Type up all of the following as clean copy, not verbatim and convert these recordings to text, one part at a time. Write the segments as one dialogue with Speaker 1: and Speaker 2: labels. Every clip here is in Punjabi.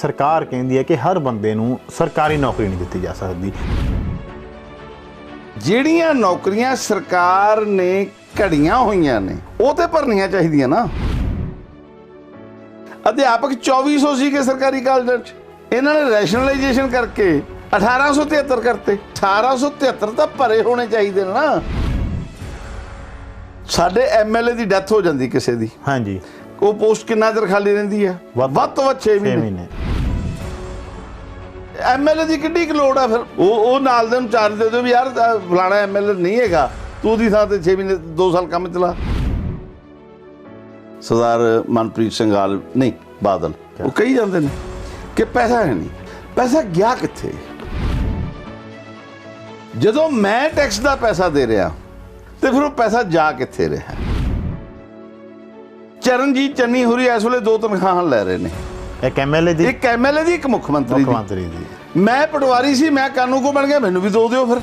Speaker 1: सरकार कहती है कि हर बंदे नूं सरकारी नौकरी नहीं दी जा सकती।
Speaker 2: ਜਿਹੜੀਆਂ ਨੌਕਰੀਆਂ ਸਰਕਾਰ ਨੇ ਘੜੀਆਂ ਹੋਈਆਂ ਨੇ ਉਹ ਤੇ ਭਰਨੀਆਂ ਚਾਹੀਦੀਆਂ ਨਾ। ਅਧਿਆਪਕ 2400 ਸੀਗੇ ਸਰਕਾਰੀ ਕਾਲਜਾਂ 'ਚ, ਇਹਨਾਂ ਨੇ ਰੈਸ਼ਨਲਾਈਜੇਸ਼ਨ ਕਰਕੇ 1873 ਕਰਤੇ। 1873 ਤਾਂ ਭਰੇ ਹੋਣੇ ਚਾਹੀਦੇ ਨੇ ਨਾ। ਸਾਡੇ ਐਮਐਲਏ ਦੀ ਡੈਥ ਹੋ ਜਾਂਦੀ ਕਿਸੇ ਦੀ,
Speaker 1: ਹਾਂਜੀ,
Speaker 2: ਉਹ ਪੋਸਟ ਕਿੰਨਾ ਚਿਰ ਖਾਲੀ ਰਹਿੰਦੀ ਹੈ? ਵੱਧ ਤੋਂ ਵੱਧ 6 ਮਹੀਨੇ। ਐਮਐਲਏ ਦੀ ਕਿੰਨੀ ਕੁ ਲੋੜ ਆ? ਫਿਰ ਉਹ ਨਾਲ ਦੇ ਨੂੰ ਚਾਰਜ ਦੇ ਦਿਓ ਵੀ ਯਾਰ ਫਲਾਣਾ ਐਮਐਲਏ ਨਹੀਂ ਹੈਗਾ, ਤੂੰ ਦੀ ਥਾਂ ਤੇ 6 ਮਹੀਨੇ 2 ਸਾਲ ਕੰਮ ਚਲਾ। ਸਰਦਾਰ ਮਨਪ੍ਰੀਤ ਸਿੰਘ ਨਹੀਂ ਬਾਦਲ ਉਹ ਕਹੀ ਜਾਂਦੇ ਨੇ ਕਿ ਪੈਸਾ ਹੈ ਨਹੀਂ। ਪੈਸਾ ਗਿਆ ਕਿੱਥੇ? ਜਦੋਂ ਮੈਂ ਟੈਕਸ ਦਾ ਪੈਸਾ ਦੇ ਰਿਹਾ ਤੇ ਫਿਰ ਉਹ ਪੈਸਾ ਜਾ ਕਿੱਥੇ ਰਿਹਾ? ਚਰਨਜੀਤ ਚੰਨੀ ਹੋਰੀ ਇਸ ਵੇਲੇ 2 ਤਨਖਾਹਾਂ ਲੈ ਰਹੇ ਨੇ।
Speaker 1: ਇੱਕ ਐਮਐਲਏ ਦੀ,
Speaker 2: ਇੱਕ ਮੁੱਖ ਮੰਤਰੀ ਦੀ। ਮੈਂ ਪਟਵਾਰੀ ਸੀ, ਮੈਂ ਕਾਨੂੰ ਕੋ ਬਣ ਗਿਆ, ਮੈਨੂੰ ਵੀ 2 ਦਿਓ। ਫਿਰ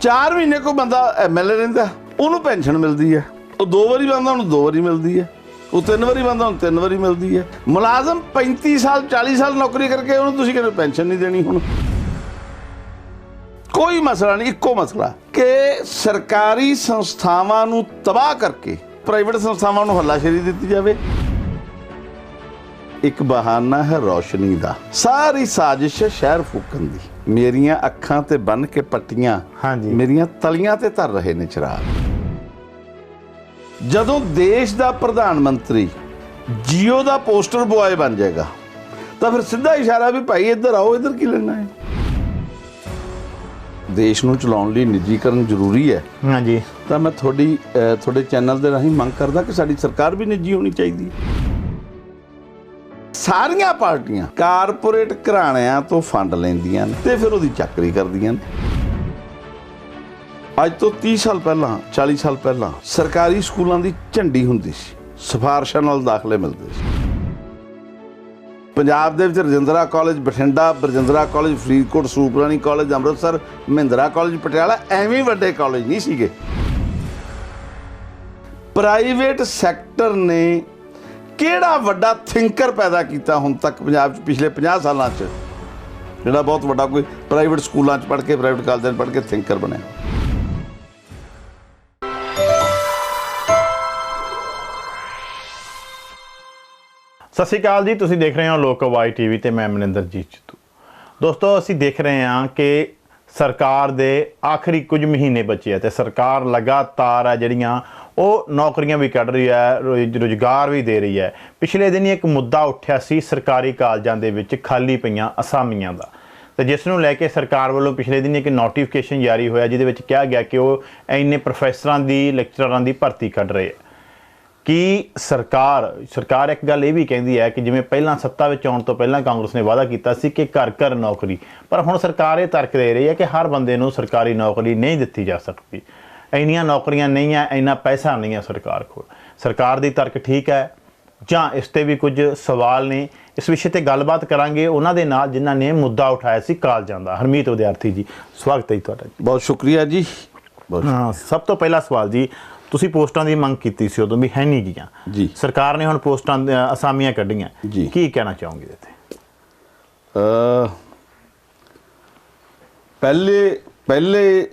Speaker 2: 4 ਮਹੀਨੇ ਕੋ ਬੰਦਾ ਐਮਐਲਏ ਰਹਿੰਦਾ, ਉਹਨੂੰ ਪੈਨਸ਼ਨ ਮਿਲਦੀ ਹੈ। ਉਹ 2 ਵਾਰੀ ਬਣਦਾ, ਉਹਨੂੰ 2 ਵਾਰੀ ਮਿਲਦੀ ਹੈ। ਉਹ 3 ਵਾਰੀ ਬਣਦਾ, ਉਹਨੂੰ 3 ਵਾਰੀ ਮਿਲਦੀ ਹੈ। ਮੁਲਾਜ਼ਮ 35 ਸਾਲ 40 ਸਾਲ ਨੌਕਰੀ ਕਰਕੇ ਉਹਨੂੰ ਤੁਸੀਂ ਕਹਿੰਦੇ ਪੈਨਸ਼ਨ ਨਹੀਂ ਦੇਣੀ। ਹੁਣ ਕੋਈ ਮਸਲਾ ਨਹੀਂ, ਇੱਕੋ ਮਸਲਾ ਕਿ ਸਰਕਾਰੀ ਸੰਸਥਾਵਾਂ ਨੂੰ ਤਬਾਹ ਕਰਕੇ ਪ੍ਰਾਈਵੇਟ ਸੰਸਥਾਵਾਂ ਨੂੰ ਹੱਲਾਸ਼ੇਰੀ ਦਿੱਤੀ ਜਾਵੇ। ਇੱਕ ਬਹਾਨਾ ਹੈ ਰੌਸ਼ਨੀ ਦਾ, ਸਾਰੀ ਸਾਜ਼ਿਸ਼ ਹੈ ਸ਼ਹਿਰ ਫੂਕਣ ਦੀ। ਮੇਰੀਆਂ ਅੱਖਾਂ ਤੇ ਬੰਨ ਕੇ ਪੱਟੀਆਂ, ਹਾਂਜੀ, ਮੇਰੀਆਂ ਤਲੀਆਂ ਤੇ ਧਰ ਰਹੇ ਨੇ ਚਿਰਾਗ। ਜਦੋਂ ਦੇਸ਼ ਦਾ ਪ੍ਰਧਾਨ ਮੰਤਰੀ ਜੀਓ ਦਾ ਪੋਸਟਰ ਬੁਆਏ ਬਣ ਜਾਏਗਾ ਤਾਂ ਫਿਰ ਸਿੱਧਾ ਇਸ਼ਾਰਾ ਵੀ ਭਾਈ ਇੱਧਰ ਆਓ, ਇੱਧਰ ਕੀ ਲੈਣਾ ਹੈ? ਦੇਸ਼ ਨੂੰ ਚਲਾਉਣ ਲਈ ਨਿੱਜੀਕਰਨ ਜ਼ਰੂਰੀ ਹੈ।
Speaker 1: ਹਾਂਜੀ,
Speaker 2: ਤਾਂ ਮੈਂ ਤੁਹਾਡੇ ਚੈਨਲ ਦੇ ਰਾਹੀਂ ਮੰਗ ਕਰਦਾ ਕਿ ਸਾਡੀ ਸਰਕਾਰ ਵੀ ਨਿੱਜੀ ਹੋਣੀ ਚਾਹੀਦੀ ਹੈ। ਸਾਰੀਆਂ ਪਾਰਟੀਆਂ ਕਾਰਪੋਰੇਟ ਘਰਾਣਿਆਂ ਤੋਂ ਫੰਡ ਲੈਂਦੀਆਂ ਨੇ ਤੇ ਫਿਰ ਉਹਦੀ ਚੱਕਰੀ ਕਰਦੀਆਂ ਨੇ। ਅੱਜ ਤੋਂ 30 ਸਾਲ ਪਹਿਲਾਂ, 40 ਸਾਲ ਪਹਿਲਾਂ ਸਰਕਾਰੀ ਸਕੂਲਾਂ ਦੀ ਝੰਡੀ ਹੁੰਦੀ ਸੀ, ਸਿਫਾਰਸ਼ਾਂ ਨਾਲ ਦਾਖਲੇ ਮਿਲਦੇ ਸੀ। ਪੰਜਾਬ ਦੇ ਵਿੱਚ ਰਜਿੰਦਰਾ ਕਾਲਜ ਬਠਿੰਡਾ, ਬਰਜਿੰਦਰਾ ਕਾਲਜ ਫਰੀਦਕੋਟ, ਸੂਪਰਾਣੀ ਕਾਲਜ ਅੰਮ੍ਰਿਤਸਰ, ਮਹਿੰਦਰਾ ਕਾਲਜ ਪਟਿਆਲਾ ਐਵੇਂ ਵੱਡੇ ਕਾਲਜ ਨਹੀਂ ਸੀਗੇ। ਪ੍ਰਾਈਵੇਟ ਸੈਕਟਰ ਨੇ ਕਿਹੜਾ ਵੱਡਾ ਥਿੰਕਰ ਪੈਦਾ ਕੀਤਾ ਹੁਣ ਤੱਕ ਪੰਜਾਬ 'ਚ ਪਿਛਲੇ 50 ਸਾਲਾਂ 'ਚ, ਜਿਹੜਾ ਬਹੁਤ ਵੱਡਾ ਕੋਈ ਪ੍ਰਾਈਵੇਟ ਸਕੂਲਾਂ 'ਚ ਪੜ੍ਹ ਕੇ, ਪ੍ਰਾਈਵੇਟ ਕਾਲਜਾਂ 'ਚ ਪੜ੍ਹ ਕੇ ਥਿੰਕਰ ਬਣਿਆ?
Speaker 1: ਸਤਿ ਸ਼੍ਰੀ ਅਕਾਲ ਜੀ, ਤੁਸੀਂ ਦੇਖ ਰਹੇ ਹੋ ਲੋਕ ਆਵਾਜ਼ ਟੀਵੀ ਤੇ ਮੈਂ ਮਨਿੰਦਰਜੀਤ ਸਿੱਧੂ। ਦੋਸਤੋ, ਅਸੀਂ ਦੇਖ ਰਹੇ ਹਾਂ ਕਿ ਸਰਕਾਰ ਦੇ ਆਖਰੀ ਕੁਝ ਮਹੀਨੇ ਬਚੇ ਆ ਤੇ ਸਰਕਾਰ ਲਗਾਤਾਰ ਆ ਜਿਹੜੀਆਂ ਉਹ ਨੌਕਰੀਆਂ ਵੀ ਕੱਢ ਰਹੀ ਹੈ, ਰੁਜ਼ਗਾਰ ਵੀ ਦੇ ਰਹੀ ਹੈ। ਪਿਛਲੇ ਦਿਨ ਹੀ ਇੱਕ ਮੁੱਦਾ ਉੱਠਿਆ ਸੀ ਸਰਕਾਰੀ ਕਾਲਜਾਂ ਦੇ ਵਿੱਚ ਖਾਲੀ ਪਈਆਂ ਅਸਾਮੀਆਂ ਦਾ, ਤੇ ਜਿਸ ਨੂੰ ਲੈ ਕੇ ਸਰਕਾਰ ਵੱਲੋਂ ਪਿਛਲੇ ਦਿਨ ਇੱਕ ਨੋਟੀਫਿਕੇਸ਼ਨ ਜਾਰੀ ਹੋਇਆ ਜਿਹਦੇ ਵਿੱਚ ਕਿਹਾ ਗਿਆ ਕਿ ਉਹ ਇੰਨੇ ਪ੍ਰੋਫੈਸਰਾਂ ਦੀ, ਲੈਕਚਰਰਾਂ ਦੀ ਭਰਤੀ ਕੱਢ ਰਹੇ ਹੈ। ਕਿ ਸਰਕਾਰ ਇੱਕ ਗੱਲ ਇਹ ਵੀ ਕਹਿੰਦੀ ਹੈ ਕਿ ਜਿਵੇਂ ਪਹਿਲਾਂ ਸੱਤਾ ਵਿੱਚ ਆਉਣ ਤੋਂ ਪਹਿਲਾਂ ਕਾਂਗਰਸ ਨੇ ਵਾਅਦਾ ਕੀਤਾ ਸੀ ਕਿ ਘਰ ਘਰ ਨੌਕਰੀ, ਪਰ ਹੁਣ ਸਰਕਾਰ ਇਹ ਤਰਕ ਦੇ ਰਹੀ ਹੈ ਕਿ ਹਰ ਬੰਦੇ ਨੂੰ ਸਰਕਾਰੀ ਨੌਕਰੀ ਨਹੀਂ ਦਿੱਤੀ ਜਾ ਸਕਦੀ। ਇੰਨੀਆਂ ਨੌਕਰੀਆਂ ਨਹੀਂ ਹੈ, ਇੰਨਾ ਪੈਸਾ ਨਹੀਂ ਹੈ ਸਰਕਾਰ ਕੋਲ। ਸਰਕਾਰ ਦੀ ਤਰਕ ਠੀਕ ਹੈ ਜਾਂ ਇਸ 'ਤੇ ਵੀ ਕੁਝ ਸਵਾਲ ਨੇ? ਇਸ ਵਿਸ਼ੇ 'ਤੇ ਗੱਲਬਾਤ ਕਰਾਂਗੇ ਉਹਨਾਂ ਦੇ ਨਾਲ ਜਿਨ੍ਹਾਂ ਨੇ ਮੁੱਦਾ ਉਠਾਇਆ ਸੀ ਕਾਲਜਾਂ ਦਾ। ਹਰਮੀਤ ਵਿਦਿਆਰਥੀ ਜੀ, ਸਵਾਗਤ ਹੈ ਜੀ ਤੁਹਾਡਾ।
Speaker 2: ਬਹੁਤ ਸ਼ੁਕਰੀਆ ਜੀ।
Speaker 1: ਸਭ ਤੋਂ ਪਹਿਲਾ ਸਵਾਲ ਜੀ, ਤੁਸੀਂ ਪੋਸਟਾਂ ਦੀ ਮੰਗ ਕੀਤੀ ਸੀ ਉਦੋਂ ਵੀ ਹੈ ਨਹੀਂ ਗਈਆਂ ਜੀ, ਸਰਕਾਰ ਨੇ ਹੁਣ ਪੋਸਟਾਂ ਅਸਾਮੀਆਂ ਕੱਢੀਆਂ, ਕੀ ਕਹਿਣਾ ਚਾਹੋਗੇ ਇੱਥੇ? ਪਹਿਲੇ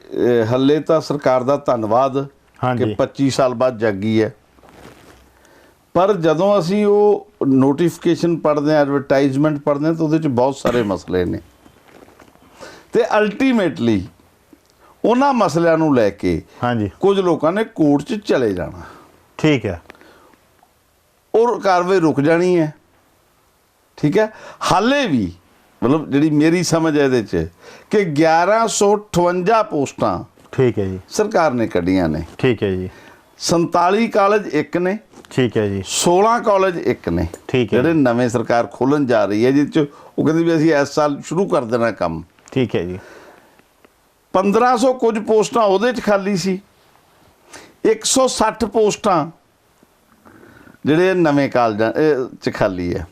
Speaker 1: ਹੱਲੇ ਤਾਂ ਸਰਕਾਰ ਦਾ ਧੰਨਵਾਦ ਕਿ 25 ਸਾਲ ਬਾਅਦ ਜਾਗੀ ਹੈ। ਪਰ ਜਦੋਂ ਅਸੀਂ ਉਹ ਨੋਟੀਫਿਕੇਸ਼ਨ ਪੜ੍ਹਦੇ ਹਾਂ, ਐਡਵਰਟਾਈਜ਼ਮੈਂਟ ਪੜ੍ਹਦੇ ਹਾਂ, ਤਾਂ ਉਹਦੇ 'ਚ ਬਹੁਤ ਸਾਰੇ ਮਸਲੇ ਨੇ ਤੇ ਅਲਟੀਮੇਟਲੀ ਉਹਨਾਂ ਮਸਲਿਆਂ ਨੂੰ ਲੈ ਕੇ ਹਾਂਜੀ ਕੁਝ ਲੋਕਾਂ ਨੇ ਕੋਰਟ 'ਚ ਚਲੇ ਜਾਣਾ। ਠੀਕ ਹੈ, ਔਰ ਕਾਰਵਾਈ ਰੁਕ ਜਾਣੀ ਹੈ। ਠੀਕ ਹੈ, ਹਾਲੇ ਵੀ ਮਤਲਬ ਜਿਹੜੀ ਮੇਰੀ ਸਮਝ ਹੈ ਇਹਦੇ 'ਚ ਕਿ 1158 ਪੋਸਟਾਂ ਠੀਕ ਹੈ ਜੀ ਸਰਕਾਰ ਨੇ ਕੱਢੀਆਂ ਨੇ। ਠੀਕ ਹੈ ਜੀ, 47 ਕਾਲਜ ਇੱਕ ਨੇ। ਠੀਕ ਹੈ ਜੀ, 16 ਕਾਲਜ ਇੱਕ ਨੇ। ਠੀਕ ਹੈ, ਜਿਹੜੇ ਨਵੇਂ ਸਰਕਾਰ ਖੋਲ੍ਹਣ ਜਾ ਰਹੀ ਹੈ, ਜਿਹਦੇ 'ਚ ਉਹ ਕਹਿੰਦੀ ਵੀ ਅਸੀਂ ਇਸ ਸਾਲ ਸ਼ੁਰੂ ਕਰ ਦੇਣਾ ਕੰਮ। ਠੀਕ ਹੈ ਜੀ, 1500 ਕੁਝ ਪੋਸਟਾਂ ਉਹਦੇ 'ਚ ਖਾਲੀ ਸੀ, 160 ਪੋਸਟਾਂ ਜਿਹੜੇ ਨਵੇਂ ਕਾਲਜਾਂ 'ਚ ਖਾਲੀ ਹੈ।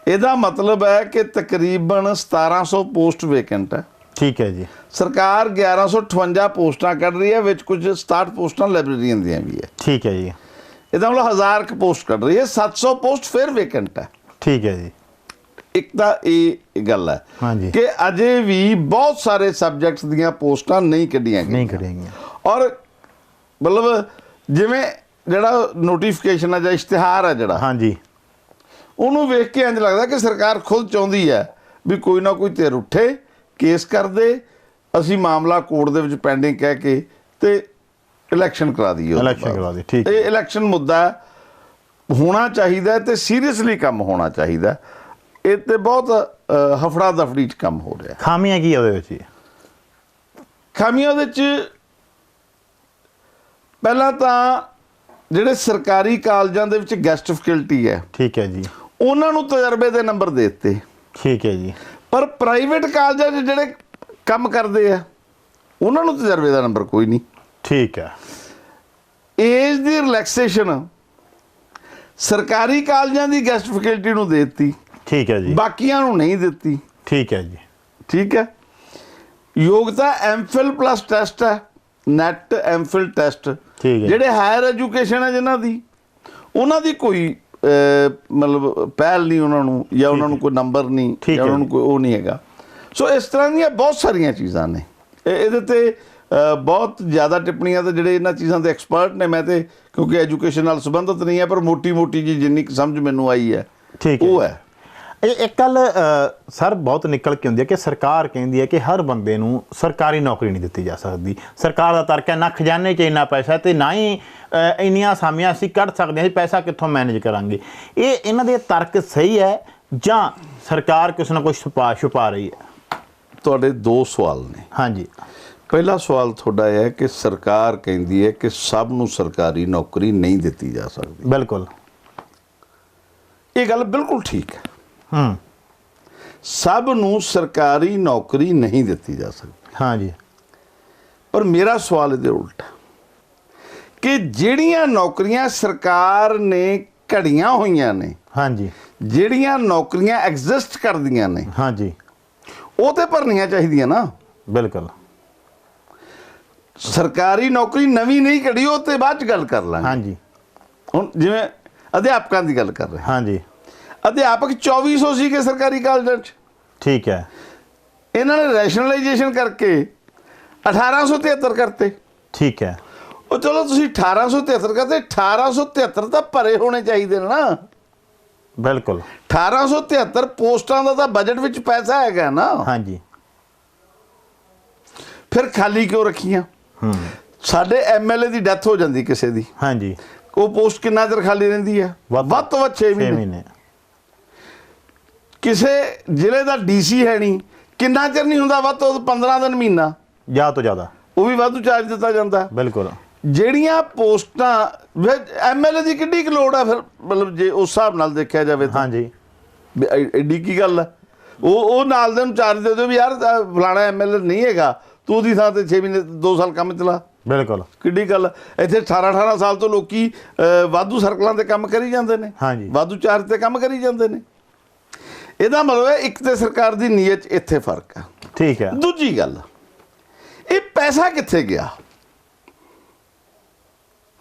Speaker 1: ਇਹਦਾ ਮਤਲਬ ਹੈ ਕਿ ਤਕਰੀਬਨ 1700 ਪੋਸਟ ਵੇਕੈਂਟ ਹੈ। ਠੀਕ ਹੈ ਜੀ, ਸਰਕਾਰ 1158 ਪੋਸਟਾਂ ਕੱਢ ਰਹੀ ਹੈ, ਵਿੱਚ ਕੁਝ 67 ਪੋਸਟਾਂ ਲਾਇਬ੍ਰੇਰੀਅਨ ਦੀਆਂ ਵੀ ਹੈ। ਠੀਕ ਹੈ ਜੀ, ਇਹਦਾ ਮਤਲਬ 1000 ਕੁ ਪੋਸਟ ਕੱਢ ਰਹੀ ਹੈ, 700 ਪੋਸਟ ਫਿਰ ਵੇਕੈਂਟ ਹੈ। ਠੀਕ ਹੈ ਜੀ।
Speaker 2: ਇੱਕ ਤਾਂ ਇਹ ਗੱਲ ਹੈ
Speaker 1: ਹਾਂਜੀ।
Speaker 2: ਕਿ ਅਜੇ ਵੀ ਬਹੁਤ ਸਾਰੇ ਸਬਜੈਕਟਸ ਦੀਆਂ ਪੋਸਟਾਂ ਨਹੀਂ ਕੱਢੀਆਂ
Speaker 1: ਨਹੀਂ
Speaker 2: ਗਈਆਂ
Speaker 1: ਕਰੇਂਗੇ।
Speaker 2: ਔਰ ਮਤਲਬ ਜਿਵੇਂ ਜਿਹੜਾ ਨੋਟੀਫਿਕੇਸ਼ਨ ਹੈ ਜਾਂ ਇਸ਼ਤਿਹਾਰ ਹੈ ਜਿਹੜਾ,
Speaker 1: ਹਾਂਜੀ
Speaker 2: ਉਹਨੂੰ ਵੇਖ ਕੇ ਇੰਝ ਲੱਗਦਾ ਕਿ ਸਰਕਾਰ ਖੁਦ ਚਾਹੁੰਦੀ ਹੈ ਵੀ ਕੋਈ ਨਾ ਕੋਈ ਧਿਰ ਉੱਠੇ, ਕੇਸ ਕਰ ਦੇ, ਅਸੀਂ ਮਾਮਲਾ ਕੋਰਟ ਦੇ ਵਿੱਚ ਪੈਂਡਿੰਗ ਕਹਿ ਕੇ ਤੇ ਇਲੈਕਸ਼ਨ ਕਰਾ ਦਈਏ।
Speaker 1: ਇਲੈਕਸ਼ਨ ਕਰਾ ਦੇ, ਠੀਕ ਹੈ।
Speaker 2: ਇਹ ਇਲੈਕਸ਼ਨ ਮੁੱਦਾ ਹੋਣਾ ਚਾਹੀਦਾ ਤੇ ਸੀਰੀਅਸਲੀ ਕੰਮ ਹੋਣਾ ਚਾਹੀਦਾ। ਇਹ ਤੇ ਬਹੁਤ ਹਫੜਾ ਦਫੜੀ 'ਚ ਕੰਮ ਹੋ ਰਿਹਾ।
Speaker 1: ਖਾਮੀਆਂ ਕੀ ਆ ਉਹਦੇ ਵਿੱਚ ਜੀ?
Speaker 2: ਖਾਮੀਆਂ ਉਹਦੇ 'ਚ ਪਹਿਲਾਂ ਤਾਂ ਜਿਹੜੇ ਸਰਕਾਰੀ ਕਾਲਜਾਂ ਦੇ ਵਿੱਚ ਗੈਸਟ ਫੈਕਲਟੀ ਹੈ,
Speaker 1: ਠੀਕ ਹੈ ਜੀ।
Speaker 2: ਉਹਨਾਂ ਨੂੰ ਤਜਰਬੇ ਦੇ ਨੰਬਰ ਦੇ ਦਿੱਤੇ,
Speaker 1: ਠੀਕ ਹੈ ਜੀ।
Speaker 2: ਪਰ ਪ੍ਰਾਈਵੇਟ ਕਾਲਜਾਂ 'ਚ ਜਿਹੜੇ ਕੰਮ ਕਰਦੇ ਆ ਉਹਨਾਂ ਨੂੰ ਤਜਰਬੇ ਦਾ ਨੰਬਰ ਕੋਈ ਨਹੀਂ।
Speaker 1: ਠੀਕ ਹੈ।
Speaker 2: ਏਜ ਦੀ ਰਿਲੈਕਸੇਸ਼ਨ ਸਰਕਾਰੀ ਕਾਲਜਾਂ ਦੀ ਗੈਸਟ ਫੈਕਲਟੀ ਨੂੰ ਦੇ ਦਿੱਤੀ,
Speaker 1: ਠੀਕ ਹੈ ਜੀ।
Speaker 2: ਬਾਕੀਆਂ ਨੂੰ ਨਹੀਂ ਦਿੱਤੀ।
Speaker 1: ਠੀਕ ਹੈ ਜੀ।
Speaker 2: ਠੀਕ ਹੈ। ਯੋਗਤਾ ਐਮਫਿਲ ਪਲੱਸ ਟੈਸਟ ਹੈ, ਨੈਟ ਐਮਫਿਲ ਟੈਸਟ।
Speaker 1: ਠੀਕ ਹੈ।
Speaker 2: ਜਿਹੜੇ ਹਾਇਰ ਐਜੂਕੇਸ਼ਨ ਹੈ ਜਿਨ੍ਹਾਂ ਦੀ, ਉਹਨਾਂ ਦੀ ਕੋਈ ਮਤਲਬ ਪਹਿਲ ਨਹੀਂ ਉਹਨਾਂ ਨੂੰ, ਜਾਂ ਉਹਨਾਂ ਨੂੰ ਕੋਈ ਨੰਬਰ ਨਹੀਂ,
Speaker 1: ਠੀਕ
Speaker 2: ਜਾਂ
Speaker 1: ਹੈ
Speaker 2: ਉਹਨਾਂ ਨੂੰ ਕੋਈ ਉਹ ਨਹੀਂ ਹੈਗਾ। ਸੋ ਇਸ ਤਰ੍ਹਾਂ ਦੀਆਂ ਬਹੁਤ ਸਾਰੀਆਂ ਚੀਜ਼ਾਂ ਨੇ। ਇਹਦੇ ਤੇ ਬਹੁਤ ਜ਼ਿਆਦਾ ਟਿੱਪਣੀਆਂ ਤੇ ਜਿਹੜੇ ਇਹਨਾਂ ਚੀਜ਼ਾਂ ਦੇ ਐਕਸਪਰਟ ਨੇ, ਮੈਂ ਤੇ ਕਿਉਂਕਿ ਐਜੂਕੇਸ਼ਨ ਨਾਲ ਸੰਬੰਧਿਤ ਨਹੀਂ ਹੈ, ਪਰ ਮੋਟੀ ਮੋਟੀ ਜੀ ਜਿੰਨੀ ਕੁ ਸਮਝ ਮੈਨੂੰ ਆਈ ਹੈ
Speaker 1: ਠੀਕ ਹੈ।
Speaker 2: ਉਹ ਹੈ।
Speaker 1: ਇੱਕ ਗੱਲ ਸਰ ਬਹੁਤ ਨਿਕਲ ਕੇ ਹੁੰਦੀ ਹੈ ਕਿ ਸਰਕਾਰ ਕਹਿੰਦੀ ਹੈ ਕਿ ਹਰ ਬੰਦੇ ਨੂੰ ਸਰਕਾਰੀ ਨੌਕਰੀ ਨਹੀਂ ਦਿੱਤੀ ਜਾ ਸਕਦੀ। ਸਰਕਾਰ ਦਾ ਤਰਕ ਹੈ ਨਾ ਖਜ਼ਾਨੇ 'ਚ ਇੰਨਾ ਪੈਸਾ ਤੇ ਨਾ ਹੀ ਇੰਨੀਆਂ ਅਸਾਮੀਆਂ ਅਸੀਂ ਕੱਢ ਸਕਦੇ ਹਾਂ, ਪੈਸਾ ਕਿੱਥੋਂ ਮੈਨੇਜ ਕਰਾਂਗੇ। ਇਹ ਇਹਨਾਂ ਦੇ ਤਰਕ ਸਹੀ ਹੈ ਜਾਂ ਸਰਕਾਰ ਕੁਛ ਨਾ ਕੁਛ ਛੁਪਾ ਰਹੀ ਹੈ?
Speaker 2: ਤੁਹਾਡੇ ਦੋ ਸਵਾਲ ਨੇ।
Speaker 1: ਹਾਂਜੀ।
Speaker 2: ਪਹਿਲਾ ਸਵਾਲ ਤੁਹਾਡਾ ਇਹ ਹੈ ਕਿ ਸਰਕਾਰ ਕਹਿੰਦੀ ਹੈ ਕਿ ਸਭ ਨੂੰ ਸਰਕਾਰੀ ਨੌਕਰੀ ਨਹੀਂ ਦਿੱਤੀ ਜਾ ਸਕਦੀ।
Speaker 1: ਬਿਲਕੁਲ।
Speaker 2: ਇਹ ਗੱਲ ਬਿਲਕੁਲ ਠੀਕ ਹੈ।
Speaker 1: ਹੂੰ।
Speaker 2: ਸਭ ਨੂੰ ਸਰਕਾਰੀ ਨੌਕਰੀ ਨਹੀਂ ਦਿੱਤੀ ਜਾ ਸਕਦੀ।
Speaker 1: ਹਾਂਜੀ।
Speaker 2: ਪਰ ਮੇਰਾ ਸਵਾਲ ਇਹਦੇ ਉਲਟ ਹੈ ਕਿ ਜਿਹੜੀਆਂ ਨੌਕਰੀਆਂ ਸਰਕਾਰ ਨੇ ਘੜੀਆਂ ਹੋਈਆਂ ਨੇ,
Speaker 1: ਹਾਂਜੀ,
Speaker 2: ਜਿਹੜੀਆਂ ਨੌਕਰੀਆਂ ਐਗਜ਼ਿਸਟ ਕਰਦੀਆਂ ਨੇ,
Speaker 1: ਹਾਂਜੀ,
Speaker 2: ਉਹ ਤੇ ਭਰਨੀਆਂ ਚਾਹੀਦੀਆਂ ਨਾ।
Speaker 1: ਬਿਲਕੁਲ।
Speaker 2: ਸਰਕਾਰੀ ਨੌਕਰੀ ਨਵੀਂ ਨਹੀਂ ਘੜੀ, ਉਹ ਤੇ ਬਾਅਦ ਚ ਗੱਲ ਕਰ ਲਾਂਗੇ।
Speaker 1: ਹਾਂਜੀ।
Speaker 2: ਹੁਣ ਜਿਵੇਂ ਅਧਿਆਪਕਾਂ ਦੀ ਗੱਲ ਕਰ ਰਹੇ ਹਾਂ,
Speaker 1: ਹਾਂਜੀ।
Speaker 2: ਅਧਿਆਪਕ 2400 ਸੀਗੇ ਸਰਕਾਰੀ ਕਾਲਜਾਂ 'ਚ।
Speaker 1: ਠੀਕ ਹੈ।
Speaker 2: ਇਹਨਾਂ ਨੇ ਰੈਸ਼ਨਲਾਈਜੇਸ਼ਨ ਕਰਕੇ 1873 ਕਰਤੇ।
Speaker 1: ਠੀਕ ਹੈ।
Speaker 2: ਉਹ ਚਲੋ ਤੁਸੀਂ 1873 ਕਰਤੇ, 1873 ਤਾਂ ਭਰੇ ਹੋਣੇ ਚਾਹੀਦੇ ਨੇ ਨਾ।
Speaker 1: ਬਿਲਕੁਲ।
Speaker 2: 1873 ਪੋਸਟਾਂ ਦਾ ਤਾਂ ਬਜਟ ਵਿੱਚ ਪੈਸਾ ਹੈਗਾ ਨਾ।
Speaker 1: ਹਾਂਜੀ।
Speaker 2: ਫਿਰ ਖਾਲੀ ਕਿਉਂ ਰੱਖੀਆਂ? ਸਾਡੇ ਐਮਐਲਏ ਦੀ ਡੈਥ ਹੋ ਜਾਂਦੀ ਕਿਸੇ ਦੀ,
Speaker 1: ਹਾਂਜੀ,
Speaker 2: ਉਹ ਪੋਸਟ ਕਿੰਨਾ ਚਿਰ ਖਾਲੀ ਰਹਿੰਦੀ ਹੈ? ਵੱਧ ਤੋਂ ਵੱਧ 6 ਮਹੀਨੇ। ਕਿਸੇ ਜ਼ਿਲ੍ਹੇ ਦਾ ਡੀਸੀ ਹੈ ਨਹੀਂ, ਕਿੰਨਾ ਚਿਰ ਨਹੀਂ ਹੁੰਦਾ? ਵੱਧ ਤੋਂ ਵੱਧ 15 ਦਿਨ, ਮਹੀਨਾ,
Speaker 1: ਜ਼ਿਆਦਾ ਤੋਂ ਜ਼ਿਆਦਾ।
Speaker 2: ਉਹ ਵੀ ਵਾਧੂ ਚਾਰਜ ਦਿੱਤਾ ਜਾਂਦਾ।
Speaker 1: ਬਿਲਕੁਲ।
Speaker 2: ਜਿਹੜੀਆਂ ਪੋਸਟਾਂ ਐਮਐਲਏ ਦੀ ਕਿੱਡੀ ਕੁ ਲੋੜ ਆ ਫਿਰ, ਮਤਲਬ ਜੇ ਉਸ ਹਿਸਾਬ ਨਾਲ ਦੇਖਿਆ ਜਾਵੇ ਤਾਂ।
Speaker 1: ਹਾਂਜੀ।
Speaker 2: ਐਡੀ ਕੀ ਗੱਲ ਹੈ? ਉਹ ਨਾਲ ਦੇ ਨੂੰ ਚਾਰਜ ਦੇ ਦਿਓ ਵੀ ਯਾਰ ਫਲਾਣਾ ਐਮਐਲਏ ਨਹੀਂ ਹੈਗਾ, ਤੂੰ ਉਹਦੀ ਥਾਂ ਤੇ 6 ਮਹੀਨੇ 2 ਸਾਲ ਕੰਮ ਚਲਾ।
Speaker 1: ਬਿਲਕੁਲ।
Speaker 2: ਕਿੱਡੀ ਗੱਲ। ਇੱਥੇ 18 ਸਾਲ ਤੋਂ ਲੋਕੀ ਵਾਧੂ ਸਰਕਲਾਂ ਤੇ ਕੰਮ ਕਰੀ ਜਾਂਦੇ ਨੇ,
Speaker 1: ਹਾਂਜੀ,
Speaker 2: ਵਾਧੂ ਚਾਰਜ ਤੇ ਕੰਮ ਕਰੀ ਜਾਂਦੇ ਨੇ। ਇਹਦਾ ਮਤਲਬ ਹੈ ਇੱਕ ਤੇ ਸਰਕਾਰ ਦੀ ਨੀਅਤ 'ਚ ਇੱਥੇ ਫਰਕ ਹੈ।
Speaker 1: ਠੀਕ ਹੈ।
Speaker 2: ਦੂਜੀ ਗੱਲ, ਇਹ ਪੈਸਾ ਕਿੱਥੇ ਗਿਆ?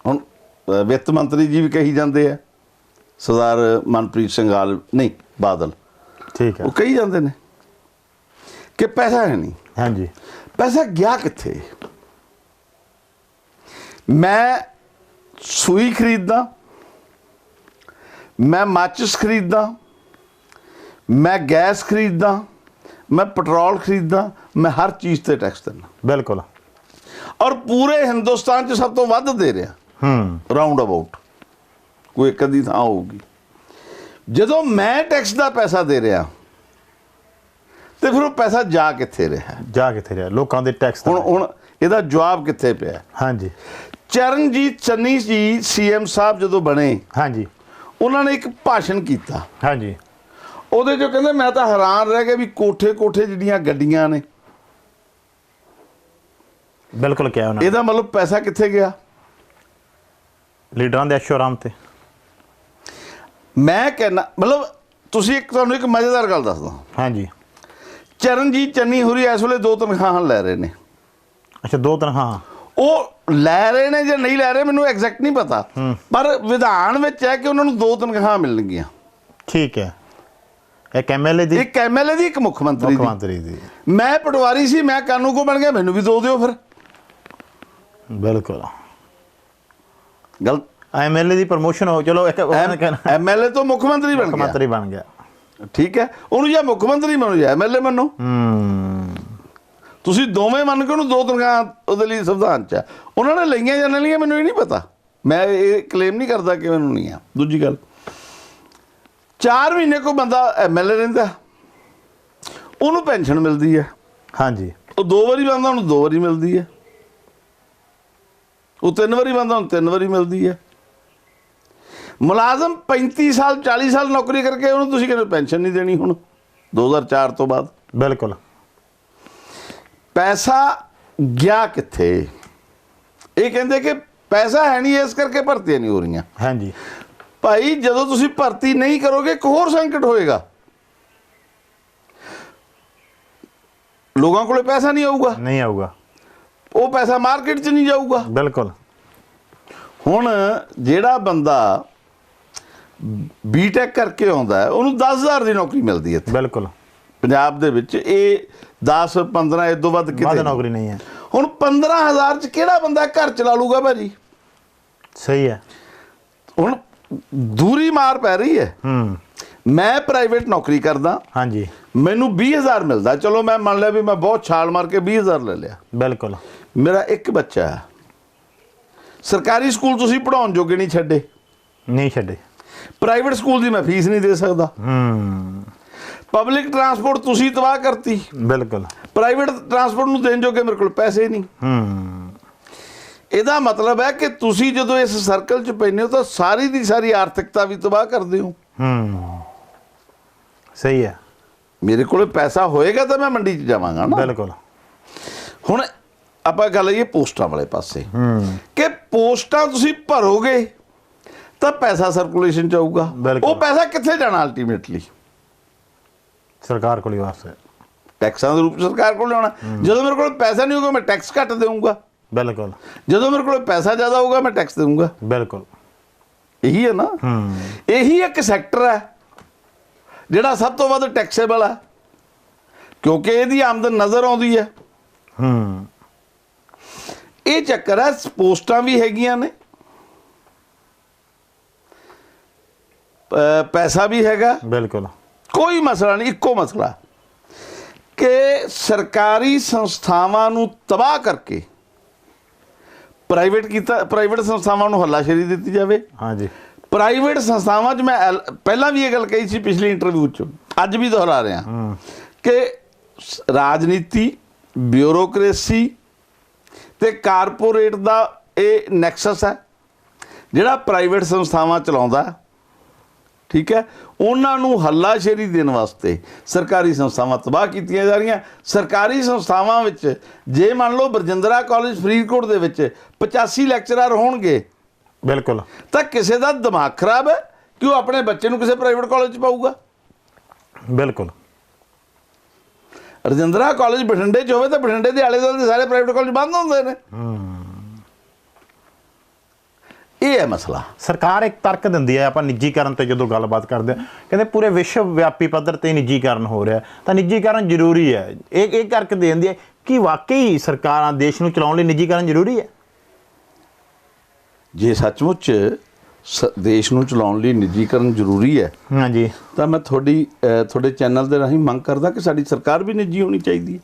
Speaker 2: ਹੁਣ ਵਿੱਤ ਮੰਤਰੀ ਜੀ ਵੀ ਕਹੀ ਜਾਂਦੇ ਆ, ਸਰਦਾਰ ਮਨਪ੍ਰੀਤ ਸਿੰਘ ਨਹੀਂ ਬਾਦਲ,
Speaker 1: ਠੀਕ ਹੈ,
Speaker 2: ਉਹ ਕਹੀ ਜਾਂਦੇ ਨੇ ਕਿ ਪੈਸਾ ਹੈ ਨਹੀਂ।
Speaker 1: ਹਾਂਜੀ।
Speaker 2: ਪੈਸਾ ਗਿਆ ਕਿੱਥੇ? ਮੈਂ ਸੂਈ ਖਰੀਦਦਾ, ਮੈਂ ਮਾਚਿਸ ਖਰੀਦਦਾ, ਮੈਂ ਗੈਸ ਖਰੀਦਦਾ, ਮੈਂ ਪੈਟਰੋਲ ਖਰੀਦਦਾ, ਮੈਂ ਹਰ ਚੀਜ਼ ਤੇ ਟੈਕਸ ਦਿੰਦਾ।
Speaker 1: ਬਿਲਕੁਲ।
Speaker 2: ਔਰ ਪੂਰੇ ਹਿੰਦੁਸਤਾਨ 'ਚ ਸਭ ਤੋਂ ਵੱਧ ਦੇ ਰਿਹਾ, ਰਾਉਂਡ ਅਬਾਊਟ ਕੋਈ ਇੱਕ ਅੱਧੀ ਥਾਂ ਹੋਊਗੀ। ਜਦੋਂ ਮੈਂ ਟੈਕਸ ਦਾ ਪੈਸਾ ਦੇ ਰਿਹਾ ਤੇ ਫਿਰ ਉਹ ਪੈਸਾ ਜਾ ਕਿੱਥੇ ਰਿਹਾ?
Speaker 1: ਜਾ ਕਿੱਥੇ ਰਿਹਾ? ਲੋਕਾਂ ਦੇ ਟੈਕਸ।
Speaker 2: ਹੁਣ ਇਹਦਾ ਜਵਾਬ ਕਿੱਥੇ ਪਿਆ?
Speaker 1: ਹਾਂਜੀ।
Speaker 2: ਚਰਨਜੀਤ ਚੰਨੀ ਜੀ ਸੀਐਮ ਸਾਹਿਬ ਜਦੋਂ ਬਣੇ,
Speaker 1: ਹਾਂਜੀ,
Speaker 2: ਉਹਨਾਂ ਨੇ ਇੱਕ ਭਾਸ਼ਣ ਕੀਤਾ।
Speaker 1: ਹਾਂਜੀ।
Speaker 2: ਉਹਦੇ 'ਚੋਂ ਕਹਿੰਦੇ ਮੈਂ ਤਾਂ ਹੈਰਾਨ ਰਹਿ ਗਿਆ ਵੀ ਕੋਠੇ ਕੋਠੇ ਜਿਹੜੀਆਂ ਗੱਡੀਆਂ ਨੇ।
Speaker 1: ਬਿਲਕੁਲ ਕਿਹਾ ਉਹਨਾਂ ਨੇ।
Speaker 2: ਇਹਦਾ ਮਤਲਬ ਪੈਸਾ ਕਿੱਥੇ ਗਿਆ?
Speaker 1: ਲੀਡਰਾਂ ਦੇ ਐਸ਼ੋਰਾਮ ਤੇ।
Speaker 2: ਮੈਂ ਕਹਿੰਦਾ ਮਤਲਬ ਤੁਸੀਂ ਤੁਹਾਨੂੰ ਇੱਕ ਮਜ਼ੇਦਾਰ ਗੱਲ ਦੱਸਦਾ।
Speaker 1: ਹਾਂਜੀ।
Speaker 2: ਚਰਨਜੀਤ ਚੰਨੀ ਹੋਰੀ ਇਸ ਵੇਲੇ 2 ਤਨਖਾਹਾਂ ਲੈ ਰਹੇ ਨੇ।
Speaker 1: ਅੱਛਾ, 2 ਤਨਖਾਹਾਂ।
Speaker 2: ਉਹ ਲੈ ਰਹੇ ਨੇ ਜਾਂ ਨਹੀਂ ਲੈ ਰਹੇ ਮੈਨੂੰ ਐਗਜ਼ੈਕਟ ਨਹੀਂ ਪਤਾ, ਪਰ ਵਿਧਾਨ ਵਿੱਚ ਹੈ ਕਿ ਉਹਨਾਂ ਨੂੰ 2 ਤਨਖਾਹਾਂ ਮਿਲਣਗੀਆਂ।
Speaker 1: ਠੀਕ ਹੈ। ਇੱਕ ਐਮਐਲਏ ਦੀ,
Speaker 2: ਇੱਕ ਐਮਐਲਏ ਦੀ, ਇੱਕ ਮੁੱਖ ਮੰਤਰੀ ਦੀ।
Speaker 1: ਮੰਤਰੀ ਦੀ।
Speaker 2: ਮੈਂ ਪਟਵਾਰੀ ਸੀ, ਮੈਂ ਕਾਨੂੰ ਕੋ ਬਣ ਗਿਆ, ਮੈਨੂੰ ਵੀ ਦੋ ਦਿਓ ਫਿਰ।
Speaker 1: ਬਿਲਕੁਲ
Speaker 2: ਗਲਤ।
Speaker 1: ਐਮਐਲਏ ਦੀ ਪ੍ਰਮੋਸ਼ਨ ਹੋ, ਚਲੋ ਇੱਕ
Speaker 2: ਐਮਐਲਏ ਤੋਂ ਮੁੱਖ ਮੰਤਰੀ ਬਣ
Speaker 1: ਮੁੱਖ
Speaker 2: ਗਿਆ,
Speaker 1: ਮੰਤਰੀ ਬਣ ਗਿਆ।
Speaker 2: ਠੀਕ ਹੈ, ਉਹਨੂੰ ਜਾਂ ਮੁੱਖ ਮੰਤਰੀ ਮੰਨੋ ਜਾਂ ਐਮਐਲਏ ਮੰਨੋ। ਤੁਸੀਂ ਦੋਵੇਂ ਮੰਨ ਕੇ ਉਹਨੂੰ ਦੋ ਤਨਖਾਹਾਂ ਉਹਦੇ ਲਈ ਸੰਵਿਧਾਨ 'ਚ ਆ। ਉਹਨਾਂ ਨੇ ਲਈਆਂ ਜਾਂ ਨਹੀਂ ਲਈਆਂ ਮੈਨੂੰ ਇਹ ਨਹੀਂ ਪਤਾ, ਮੈਂ ਇਹ ਕਲੇਮ ਨਹੀਂ ਕਰਦਾ ਕਿ ਮੈਨੂੰ ਨਹੀਂ ਆ। ਦੂਜੀ ਗੱਲ, 4 ਮਹੀਨੇ ਕੋਈ ਬੰਦਾ ਐਮਐਲਏ ਰਹਿੰਦਾ, ਉਹਨੂੰ ਪੈਨਸ਼ਨ ਮਿਲਦੀ ਹੈ।
Speaker 1: ਹਾਂਜੀ,
Speaker 2: ਉਹ 2 ਵਾਰੀ ਬੰਦਾ, ਉਹਨੂੰ 2 ਵਾਰੀ ਮਿਲਦੀ ਹੈ। ਉਹ 3 ਵਾਰੀ ਬੰਦਾ, ਉਹਨੂੰ 3 ਵਾਰੀ ਮਿਲਦੀ ਹੈ। ਮੁਲਾਜ਼ਮ 35 ਸਾਲ 40 ਸਾਲ ਨੌਕਰੀ ਕਰਕੇ ਉਹਨੂੰ ਤੁਸੀਂ ਕਹਿੰਦੇ ਪੈਨਸ਼ਨ ਨਹੀਂ ਦੇਣੀ ਹੁਣ 2004 ਤੋਂ ਬਾਅਦ।
Speaker 1: ਬਿਲਕੁਲ।
Speaker 2: ਪੈਸਾ ਗਿਆ ਕਿੱਥੇ? ਇਹ ਕਹਿੰਦੇ ਕਿ ਪੈਸਾ ਹੈ ਨਹੀਂ, ਇਸ ਕਰਕੇ ਭਰਤੀਆਂ ਨਹੀਂ ਹੋ ਰਹੀਆਂ।
Speaker 1: ਹਾਂਜੀ
Speaker 2: ਭਾਈ, ਜਦੋਂ ਤੁਸੀਂ ਭਰਤੀ ਨਹੀਂ ਕਰੋਗੇ ਇੱਕ ਹੋਰ ਸੰਕਟ ਹੋਏਗਾ, ਲੋਕਾਂ ਕੋਲੇ ਪੈਸਾ ਨਹੀਂ ਆਊਗਾ,
Speaker 1: ਨਹੀਂ ਆਊਗਾ,
Speaker 2: ਉਹ ਪੈਸਾ ਮਾਰਕੀਟ 'ਚ ਨਹੀਂ ਜਾਊਗਾ।
Speaker 1: ਬਿਲਕੁਲ।
Speaker 2: ਹੁਣ ਜਿਹੜਾ ਬੰਦਾ ਬੀਟੈਕ ਕਰਕੇ ਆਉਂਦਾ ਹੈ, ਉਹਨੂੰ 10,000 ਦੀ ਨੌਕਰੀ ਮਿਲਦੀ ਹੈ ਇੱਥੇ
Speaker 1: ਬਿਲਕੁਲ।
Speaker 2: ਪੰਜਾਬ ਦੇ ਵਿੱਚ। ਇਹ 10 15 ਇਸ ਤੋਂ ਵੱਧ
Speaker 1: ਵੱਧ
Speaker 2: ਕਿਤੇ
Speaker 1: ਨੌਕਰੀ ਨਹੀਂ ਹੈ।
Speaker 2: ਹੁਣ 15,000 'ਚ ਕਿਹੜਾ ਬੰਦਾ ਘਰ ਚਲਾ ਲੂਗਾ ਭਾਜੀ?
Speaker 1: ਸਹੀ ਹੈ।
Speaker 2: ਹੁਣ ਦੂਰੀ ਮਾਰ ਪੈ ਰਹੀ ਹੈ। ਮੈਂ ਪ੍ਰਾਈਵੇਟ ਨੌਕਰੀ ਕਰਦਾ,
Speaker 1: ਹਾਂਜੀ,
Speaker 2: ਮੈਨੂੰ 20,000 ਮਿਲਦਾ। ਚਲੋ ਮੈਂ ਮੰਨ ਲਿਆ ਵੀ ਮੈਂ ਬਹੁਤ ਛਾਲ ਮਾਰ ਕੇ 20,000 ਲੈ ਲਿਆ।
Speaker 1: ਬਿਲਕੁਲ।
Speaker 2: ਮੇਰਾ ਇੱਕ ਬੱਚਾ ਹੈ, ਸਰਕਾਰੀ ਸਕੂਲ ਤੁਸੀਂ ਪੜਾਉਣ ਜੋਗੇ ਨਹੀਂ ਛੱਡੇ,
Speaker 1: ਨਹੀਂ ਛੱਡੇ।
Speaker 2: ਪ੍ਰਾਈਵੇਟ ਸਕੂਲ ਦੀ ਮੈਂ ਫੀਸ ਨਹੀਂ ਦੇ ਸਕਦਾ। ਪਬਲਿਕ ਟਰਾਂਸਪੋਰਟ ਤੁਸੀਂ ਤਬਾਹ ਕਰਤੀ,
Speaker 1: ਬਿਲਕੁਲ।
Speaker 2: ਪ੍ਰਾਈਵੇਟ ਟਰਾਂਸਪੋਰਟ ਨੂੰ ਦੇਣ ਜੋਗੇ ਮੇਰੇ ਕੋਲ ਪੈਸੇ ਨਹੀਂ। ਇਹਦਾ ਮਤਲਬ ਹੈ ਕਿ ਤੁਸੀਂ ਜਦੋਂ ਇਸ ਸਰਕਲ 'ਚ ਪੈਂਦੇ ਹੋ ਤਾਂ ਸਾਰੀ ਦੀ ਸਾਰੀ ਆਰਥਿਕਤਾ ਵੀ ਤਬਾਹ ਕਰਦੇ ਹੋ।
Speaker 1: ਸਹੀ ਹੈ।
Speaker 2: ਮੇਰੇ ਕੋਲ ਪੈਸਾ ਹੋਏਗਾ ਤਾਂ ਮੈਂ ਮੰਡੀ 'ਚ ਜਾਵਾਂਗਾ ਨਾ।
Speaker 1: ਬਿਲਕੁਲ।
Speaker 2: ਹੁਣ ਆਪਾਂ ਗੱਲ ਆਈਏ ਪੋਸਟਾਂ ਵਾਲੇ ਪਾਸੇ, ਕਿ ਪੋਸਟਾਂ ਤੁਸੀਂ ਭਰੋਗੇ ਤਾਂ ਪੈਸਾ ਸਰਕੂਲੇਸ਼ਨ 'ਚ ਆਊਗਾ। ਉਹ ਪੈਸਾ ਕਿੱਥੇ ਜਾਣਾ ਅਲਟੀਮੇਟਲੀ?
Speaker 1: ਸਰਕਾਰ ਕੋਲ ਹੀ ਵਾਪਸ ਹੈ,
Speaker 2: ਟੈਕਸਾਂ ਦੇ ਰੂਪ 'ਚ ਸਰਕਾਰ ਕੋਲ ਲਿਆਉਣਾ। ਜਦੋਂ ਮੇਰੇ ਕੋਲ ਪੈਸਾ ਨਹੀਂ ਹੋਊਗਾ ਮੈਂ ਟੈਕਸ ਘੱਟ ਦੇਵਾਂਗਾ।
Speaker 1: ਬਿਲਕੁਲ।
Speaker 2: ਜਦੋਂ ਮੇਰੇ ਕੋਲ ਪੈਸਾ ਜ਼ਿਆਦਾ ਹੋਊਗਾ ਮੈਂ ਟੈਕਸ ਦੇਵਾਂਗਾ।
Speaker 1: ਬਿਲਕੁਲ।
Speaker 2: ਇਹੀ ਹੈ ਨਾ। ਇਹੀ ਇੱਕ ਸੈਕਟਰ ਹੈ ਜਿਹੜਾ ਸਭ ਤੋਂ ਵੱਧ ਟੈਕਸੇਬਲ ਹੈ, ਕਿਉਂਕਿ ਇਹਦੀ ਆਮਦਨ ਨਜ਼ਰ ਆਉਂਦੀ ਹੈ। ਇਹ ਚੱਕਰ ਹੈ। ਪੋਸਟਾਂ ਵੀ ਹੈਗੀਆਂ ਨੇ, ਪੈਸਾ ਵੀ ਹੈਗਾ।
Speaker 1: ਬਿਲਕੁਲ।
Speaker 2: ਕੋਈ ਮਸਲਾ ਨਹੀਂ, ਇੱਕੋ ਮਸਲਾ ਕਿ ਸਰਕਾਰੀ ਸੰਸਥਾਵਾਂ ਨੂੰ ਤਬਾਹ ਕਰਕੇ ਪ੍ਰਾਈਵੇਟ ਸੰਸਥਾਵਾਂ ਨੂੰ ਹੱਲਾਸ਼ੇਰੀ ਦਿੱਤੀ ਜਾਵੇ।
Speaker 1: ਹਾਂਜੀ।
Speaker 2: ਪ੍ਰਾਈਵੇਟ ਸੰਸਥਾਵਾਂ 'ਚ ਮੈਂ ਪਹਿਲਾਂ ਵੀ ਇਹ ਗੱਲ ਕਹੀ ਸੀ ਪਿਛਲੀ ਇੰਟਰਵਿਊ 'ਚ, ਅੱਜ ਵੀ ਦੁਹਰਾ ਰਿਹਾ ਕਿ ਰਾਜਨੀਤੀ, ਬਿਊਰੋਕ੍ਰੇਸੀ ਤੇ ਕਾਰਪੋਰੇਟ ਦਾ ਇਹ ਨੈਕਸਸ ਹੈ ਜਿਹੜਾ ਪ੍ਰਾਈਵੇਟ ਸੰਸਥਾਵਾਂ ਚਲਾਉਂਦਾ। ਠੀਕ ਹੈ, ਉਹਨਾਂ ਨੂੰ ਹੱਲਾਸ਼ੇਰੀ ਦੇਣ ਵਾਸਤੇ ਸਰਕਾਰੀ ਸੰਸਥਾਵਾਂ ਤਬਾਹ ਕੀਤੀਆਂ ਜਾ ਰਹੀਆਂ। ਸਰਕਾਰੀ ਸੰਸਥਾਵਾਂ ਵਿੱਚ ਜੇ ਮੰਨ ਲਓ ਬਰਜਿੰਦਰਾ ਕਾਲਜ ਫਰੀਦਕੋਟ ਦੇ ਵਿੱਚ 85 ਲੈਕਚਰਰ ਹੋਣਗੇ,
Speaker 1: ਬਿਲਕੁਲ,
Speaker 2: ਤਾਂ ਕਿਸੇ ਦਾ ਦਿਮਾਗ ਖਰਾਬ ਹੈ ਕਿ ਉਹ ਆਪਣੇ ਬੱਚੇ ਨੂੰ ਕਿਸੇ ਪ੍ਰਾਈਵੇਟ ਕਾਲਜ 'ਚ ਪਾਊਗਾ।
Speaker 1: ਬਿਲਕੁਲ।
Speaker 2: ਰਜਿੰਦਰਾ ਕਾਲਜ ਬਠਿੰਡੇ 'ਚ ਹੋਵੇ ਤਾਂ ਬਠਿੰਡੇ ਦੇ ਆਲੇ ਦੁਆਲੇ ਦੇ ਸਾਰੇ ਪ੍ਰਾਈਵੇਟ ਕਾਲਜ ਬੰਦ ਹੁੰਦੇ ਨੇ। ਇਹ ਹੈ ਮਸਲਾ।
Speaker 1: ਸਰਕਾਰ ਇੱਕ ਤਰਕ ਦਿੰਦੀ ਹੈ, ਆਪਾਂ ਨਿੱਜੀਕਰਨ ਤੇ ਜਦੋਂ ਗੱਲਬਾਤ ਕਰਦੇ ਹਾਂ, ਕਹਿੰਦੇ ਪੂਰੇ ਵਿਸ਼ਵ ਵਿਆਪੀ ਪੱਧਰ ਤੇ ਨਿੱਜੀਕਰਨ ਹੋ ਰਿਹਾ, ਤਾਂ ਨਿੱਜੀਕਰਨ ਜ਼ਰੂਰੀ ਹੈ। ਇਹ ਕਰਕੇ ਦੇ ਦਿੰਦੀ ਹੈ ਕਿ ਵਾਕਈ ਸਰਕਾਰਾਂ ਦੇਸ਼ ਨੂੰ ਚਲਾਉਣ ਲਈ ਨਿੱਜੀਕਰਨ ਜ਼ਰੂਰੀ ਹੈ।
Speaker 2: ਜੇ ਸੱਚਮੁੱਚ ਦੇਸ਼ ਨੂੰ ਚਲਾਉਣ ਲਈ ਨਿੱਜੀਕਰਨ ਜ਼ਰੂਰੀ ਹੈ,
Speaker 1: ਹਾਂਜੀ,
Speaker 2: ਤਾਂ ਮੈਂ ਤੁਹਾਡੇ ਚੈਨਲ ਦੇ ਰਾਹੀਂ ਮੰਗ ਕਰਦਾ ਕਿ ਸਾਡੀ ਸਰਕਾਰ ਵੀ ਨਿੱਜੀ ਹੋਣੀ ਚਾਹੀਦੀ ਹੈ।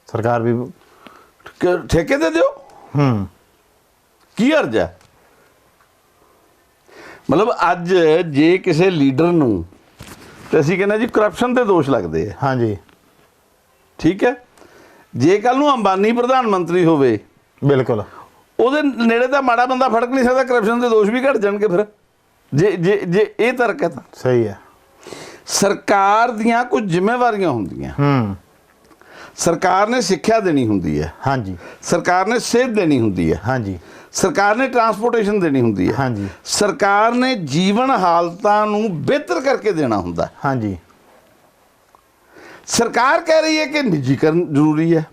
Speaker 1: ਸਰਕਾਰ ਵੀ
Speaker 2: ਠੇਕੇ ਦੇ ਦਿਓ, ਕੀ ਹਰਜ ਹੈ? ਮਤਲਬ ਅੱਜ ਜੇ ਕਿਸੇ ਲੀਡਰ ਨੂੰ, ਤੇ ਅਸੀਂ ਕਹਿੰਦੇ ਜੀ ਕਰਪਸ਼ਨ ਦੇ ਦੋਸ਼ ਲੱਗਦੇ ਆ,
Speaker 1: ਹਾਂਜੀ,
Speaker 2: ਠੀਕ ਹੈ, ਜੇ ਕੱਲ ਨੂੰ ਅੰਬਾਨੀ ਪ੍ਰਧਾਨ ਮੰਤਰੀ ਹੋਵੇ,
Speaker 1: ਬਿਲਕੁਲ,
Speaker 2: ਉਹਦੇ ਨੇੜੇ ਤਾਂ ਮਾੜਾ ਬੰਦਾ ਫੜਕ ਨਹੀਂ ਸਕਦਾ, ਕਰਪਸ਼ਨ ਦੇ ਦੋਸ਼ ਵੀ ਘਟ ਜਾਣਗੇ ਫਿਰ, ਜੇ ਇਹ ਤਰਕ ਹੈ ਤਾਂ।
Speaker 1: ਸਹੀ ਹੈ।
Speaker 2: ਸਰਕਾਰ ਦੀਆਂ ਕੁਝ ਜ਼ਿੰਮੇਵਾਰੀਆਂ ਹੁੰਦੀਆਂ। ਸਰਕਾਰ ਨੇ ਸਿੱਖਿਆ ਦੇਣੀ ਹੁੰਦੀ ਹੈ,
Speaker 1: ਹਾਂਜੀ,
Speaker 2: ਸਰਕਾਰ ਨੇ ਸਿਹਤ ਦੇਣੀ ਹੁੰਦੀ ਹੈ,
Speaker 1: ਹਾਂਜੀ,
Speaker 2: ਸਰਕਾਰ ਨੇ ਟਰਾਂਸਪੋਰਟੇਸ਼ਨ ਦੇਣੀ ਹੁੰਦੀ ਹੈ,
Speaker 1: ਹਾਂਜੀ,
Speaker 2: ਸਰਕਾਰ ਨੇ ਜੀਵਨ ਹਾਲਤਾਂ ਨੂੰ ਬਿਹਤਰ ਕਰਕੇ ਦੇਣਾ ਹੁੰਦਾ।
Speaker 1: ਹਾਂਜੀ।
Speaker 2: ਸਰਕਾਰ ਕਹਿ ਰਹੀ ਹੈ ਕਿ ਨਿੱਜੀਕਰਨ ਜ਼ਰੂਰੀ ਹੈ।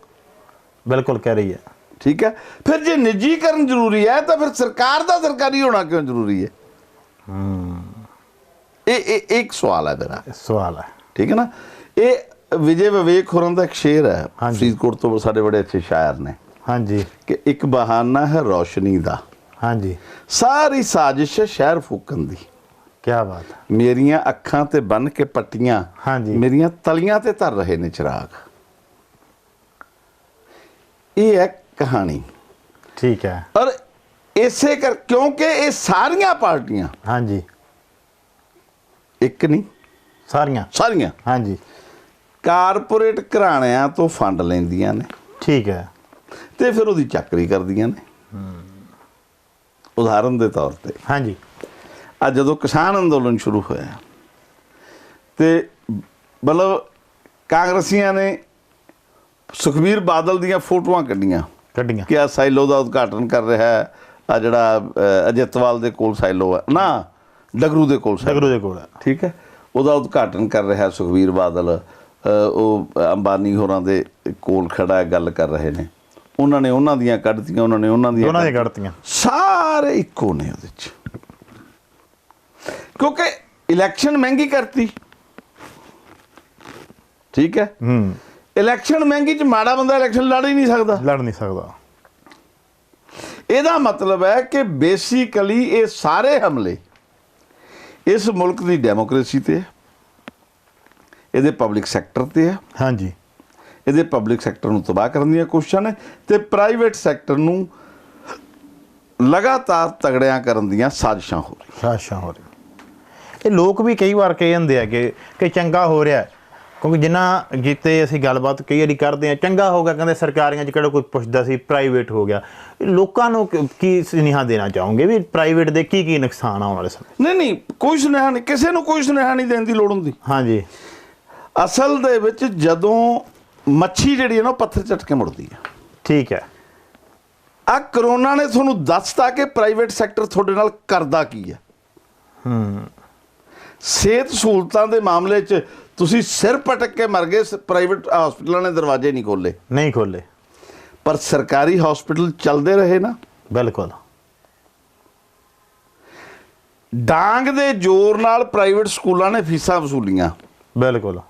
Speaker 1: ਬਿਲਕੁਲ ਕਹਿ ਰਹੀ ਹੈ।
Speaker 2: ਠੀਕ ਹੈ, ਫਿਰ ਜੇ ਨਿੱਜੀਕਰਨ ਜ਼ਰੂਰੀ ਹੈ ਤਾਂ ਫਿਰ ਸਰਕਾਰ ਦਾ ਸਰਕਾਰੀ ਹੋਣਾ ਕਿਉਂ ਜ਼ਰੂਰੀ ਹੈ? ਇਹ ਇੱਕ ਸਵਾਲ ਹੈ ਮੇਰਾ,
Speaker 1: ਸਵਾਲ ਹੈ।
Speaker 2: ਠੀਕ ਹੈ ਨਾ। ਇਹ ਵਿਜੇ ਵਿਵੇਕ ਹੋਰਾਂ ਦਾ ਇੱਕ ਸ਼ੇਰ ਹੈ,
Speaker 1: ਹਾਂਜੀ।
Speaker 2: ਫਰੀਦਕੋਟ ਤੋਂ ਸਾਡੇ ਬੜੇ ਅੱਛੇ ਸ਼ਾਇਰ ਨੇ,
Speaker 1: ਹਾਂਜੀ
Speaker 2: ਕਿ ਇੱਕ ਬਹਾਨਾ ਹੈ ਰੌਸ਼ਨੀ ਦਾ,
Speaker 1: ਹਾਂਜੀ
Speaker 2: ਸਾਰੀ ਸਾਜ਼ਿਸ਼ ਹੈ ਸ਼ਹਿਰ ਫੂਕਣ ਦੀ,
Speaker 1: ਕੀ ਬਾਤ ਹੈ।
Speaker 2: ਮੇਰੀਆਂ ਅੱਖਾਂ ਤੇ ਬੰਨ ਕੇ ਪੱਟੀਆਂ,
Speaker 1: ਹਾਂਜੀ
Speaker 2: ਮੇਰੀਆਂ ਤਲੀਆਂ ਤੇ ਧਰ ਰਹੇ ਨੇ ਚਿਰਾਗ। ਇਹ ਹੈ ਕਹਾਣੀ।
Speaker 1: ਠੀਕ ਹੈ।
Speaker 2: ਔਰ ਇਸੇ ਕਰ ਕਿਉਂਕਿ ਇਹ ਸਾਰੀਆਂ ਪਾਰਟੀਆਂ,
Speaker 1: ਹਾਂਜੀ
Speaker 2: ਇੱਕ ਨਹੀਂ
Speaker 1: ਸਾਰੀਆਂ,
Speaker 2: ਸਾਰੀਆਂ
Speaker 1: ਹਾਂਜੀ
Speaker 2: ਕਾਰਪੋਰੇਟ ਘਰਾਣਿਆਂ ਤੋਂ ਫੰਡ ਲੈਂਦੀਆਂ ਨੇ
Speaker 1: ਠੀਕ ਹੈ।
Speaker 2: ਤੇ ਫਿਰ ਉਹਦੀ ਚੱਕਰੀ ਕਰਦੀਆਂ ਨੇ। ਉਦਾਹਰਨ ਦੇ ਤੌਰ ਤੇ
Speaker 1: ਹਾਂਜੀ
Speaker 2: ਅੱਜ ਜਦੋਂ ਕਿਸਾਨ ਅੰਦੋਲਨ ਸ਼ੁਰੂ ਹੋਇਆ ਤੇ ਮਤਲਬ ਕਾਂਗਰਸੀਆਂ ਨੇ ਸੁਖਬੀਰ ਬਾਦਲ ਦੀਆਂ ਫੋਟੋਆਂ ਕੱਢੀਆਂ ਕਿ ਆ ਸਾਈਲੋ ਦਾ ਉਦਘਾਟਨ ਕਰ ਰਿਹਾ ਹੈ, ਆ ਜਿਹੜਾ ਅਜਿੱਤਵਾਲ ਦੇ ਕੋਲ ਸਾਈਲੋ ਹੈ ਨਾ, ਡਗਰੂ ਦੇ ਕੋਲ
Speaker 1: ਹੈ,
Speaker 2: ਠੀਕ ਹੈ, ਉਹਦਾ ਉਦਘਾਟਨ ਕਰ ਰਿਹਾ ਸੁਖਬੀਰ ਬਾਦਲ। ਉਹ ਅੰਬਾਨੀ ਹੋਰਾਂ ਦੇ ਕੋਲ ਖੜਾ ਹੈ, ਗੱਲ ਕਰ ਰਹੇ ਨੇ। ਉਹਨਾਂ ਨੇ ਉਹਨਾਂ ਦੀਆਂ ਕੱਢਤੀਆਂ, ਉਹਨਾਂ ਨੇ ਉਹਨਾਂ ਦੀਆਂ
Speaker 1: ਕੱਢਤੀਆਂ,
Speaker 2: ਸਾਰੇ ਇੱਕੋ ਨੇ ਉਹਦੇ 'ਚ, ਕਿਉਂਕਿ ਇਲੈਕਸ਼ਨ ਮਹਿੰਗੀ ਕਰਤੀ। ਠੀਕ ਹੈ। ਇਲੈਕਸ਼ਨ ਮਹਿੰਗੀ 'ਚ ਮਾੜਾ ਬੰਦਾ ਇਲੈਕਸ਼ਨ ਲੜ ਨਹੀਂ ਸਕਦਾ। ਇਹਦਾ ਮਤਲਬ ਹੈ ਕਿ ਬੇਸਿਕਲੀ ਇਹ ਸਾਰੇ ਹਮਲੇ ਇਸ ਮੁਲਕ ਦੀ ਡੈਮੋਕ੍ਰੇਸੀ ਤੇ ਹੈ, ਇਹਦੇ ਪਬਲਿਕ ਸੈਕਟਰ ਤੇ ਹੈ।
Speaker 1: ਹਾਂਜੀ
Speaker 2: ਇਹਦੇ ਪਬਲਿਕ ਸੈਕਟਰ ਨੂੰ ਤਬਾਹ ਕਰਨ ਦੀਆਂ ਕੋਸ਼ਿਸ਼ਾਂ ਨੇ ਤੇ ਪ੍ਰਾਈਵੇਟ ਸੈਕਟਰ ਨੂੰ ਲਗਾਤਾਰ ਤਗੜਿਆਂ ਕਰਨ ਦੀਆਂ ਸਾਜ਼ਿਸ਼ਾਂ ਹੋ ਰਹੀਆਂ।
Speaker 1: ਇਹ ਲੋਕ ਵੀ ਕਈ ਵਾਰ ਕਹਿ ਜਾਂਦੇ ਆ ਕਿ ਚੰਗਾ ਹੋ ਰਿਹਾ, ਕਿਉਂਕਿ ਜਿੰਨਾ ਜਿੱਤੇ ਅਸੀਂ ਗੱਲਬਾਤ ਕਈ ਵਾਰੀ ਕਰਦੇ ਹਾਂ, ਚੰਗਾ ਹੋ ਗਿਆ, ਕਹਿੰਦੇ ਸਰਕਾਰੀਆਂ 'ਚ ਕਿਹੜਾ ਕੋਈ ਪੁੱਛਦਾ ਸੀ, ਪ੍ਰਾਈਵੇਟ ਹੋ ਗਿਆ। ਲੋਕਾਂ ਨੂੰ ਕੀ ਸੁਨੇਹਾ ਦੇਣਾ ਚਾਹੋਗੇ ਵੀ ਪ੍ਰਾਈਵੇਟ ਦੇ ਕੀ ਨੁਕਸਾਨ ਆਉਣ ਵਾਲੇ ਸਮੇਂ?
Speaker 2: ਨਹੀਂ ਕੋਈ ਸੁਨੇਹਾ ਨਹੀਂ, ਕਿਸੇ ਨੂੰ ਕੋਈ ਸੁਨੇਹਾ ਨਹੀਂ ਦੇਣ ਦੀ ਲੋੜ ਹੁੰਦੀ।
Speaker 1: ਹਾਂਜੀ
Speaker 2: ਅਸਲ ਦੇ ਵਿੱਚ ਜਦੋਂ ਮੱਛੀ ਜਿਹੜੀ ਹੈ ਨਾ, ਉਹ ਪੱਥਰ ਚੱਟ ਕੇ ਮੁੜਦੀ ਹੈ।
Speaker 1: ਠੀਕ ਹੈ।
Speaker 2: ਆ ਕਰੋਨਾ ਨੇ ਤੁਹਾਨੂੰ ਦੱਸਤਾ ਕਿ ਪ੍ਰਾਈਵੇਟ ਸੈਕਟਰ ਤੁਹਾਡੇ ਨਾਲ ਕਰਦਾ ਕੀ ਹੈ। ਸਿਹਤ ਸਹੂਲਤਾਂ ਦੇ ਮਾਮਲੇ 'ਚ ਤੁਸੀਂ ਸਿਰ ਪਟਕ ਕੇ ਮਰ ਗਏ, ਪ੍ਰਾਈਵੇਟ ਹਸਪਤਾਲਾਂ ਨੇ ਦਰਵਾਜ਼ੇ ਨਹੀਂ ਖੋਲੇ, ਪਰ ਸਰਕਾਰੀ ਹਸਪਤਾਲ ਚੱਲਦੇ ਰਹੇ ਨਾ।
Speaker 1: ਬਿਲਕੁਲ।
Speaker 2: ਡਾਂਗ ਦੇ ਜ਼ੋਰ ਨਾਲ ਪ੍ਰਾਈਵੇਟ ਸਕੂਲਾਂ ਨੇ ਫੀਸਾਂ ਵਸੂਲੀਆਂ।
Speaker 1: ਬਿਲਕੁਲ।